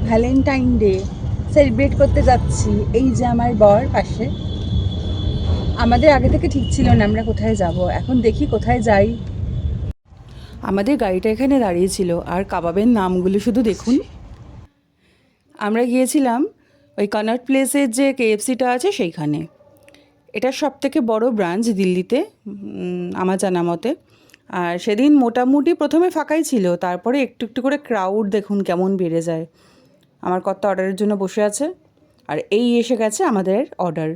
Valentine day celebrate করতে যাচ্ছি। এই যে আমার বর পাশে। আমাদের আগে থেকে ঠিক ছিল না আমরা কোথায় যাব, এখন দেখি কোথায় যাই। আমাদের গাড়িটা এখানে দাঁড়িয়েছিল, আর কাবাবের নামগুলো শুধু দেখুন। আমরা গিয়েছিলাম ওই কনট প্লেসের যে KFCটা আছে সেইখানে। এটা সবথেকে বড় ব্রাঞ্চ দিল্লিতে আমার জানা মতে। আর সেদিন মোটামুটি প্রথমে ফাঁকাই ছিল, তারপরে একটু একটু করে ক্রাউড দেখুন কেমন বেড়ে যায়। আমার কর্তা অর্ডারের জন্য বসে আছে, আর এই এসে গেছে আমাদের অর্ডার।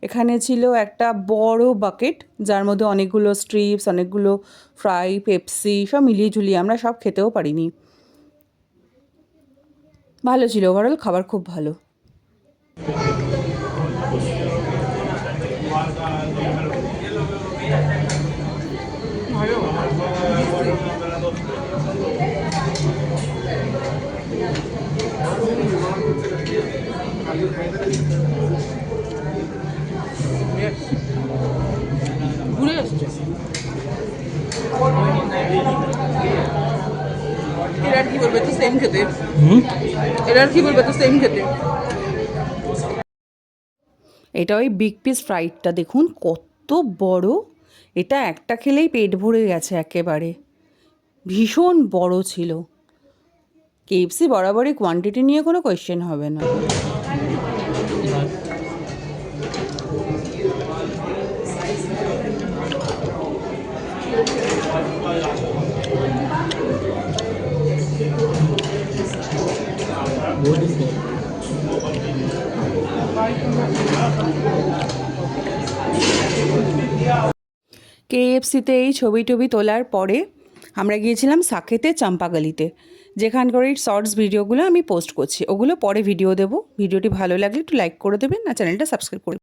এখানে ছিল একটা বড় বাকেট, যার মধ্যে অনেকগুলো স্ট্রিপস, অনেকগুলো ফ্রাই, পেপসি সব মিলিয়ে ঝুলিয়ে আমরা সব খেতেও পারিনি। ভালো ছিল, ওভারঅল খাবার খুব ভালো। ঘুরে আসছে এরা কি বলবে, তো সেম খেতে। এরা কি বলবে, তো সেম খেতে। এটা ওই বিগ পিস ফ্রাইডটা দেখুন কত বড়। এটা একটা খেলেই পেট ভরে গেছে একেবারে, ভীষণ বড় ছিল। KFC বরাবরই কোয়ান্টিটি নিয়ে কোনো কোয়েশ্চেন হবে না। KFCতে এই ছবি টবি তোলার পরে আমরা গিয়েছিলাম সাকেতে চম্পাগলিতে, যেখানকার এই শর্টস ভিডিওগুলো আমি পোস্ট করছি, ওগুলো পরে ভিডিও দেবো। ভিডিওটি ভালো লাগলে একটু লাইক করে দেবেন আর চ্যানেলটা সাবস্ক্রাইব করে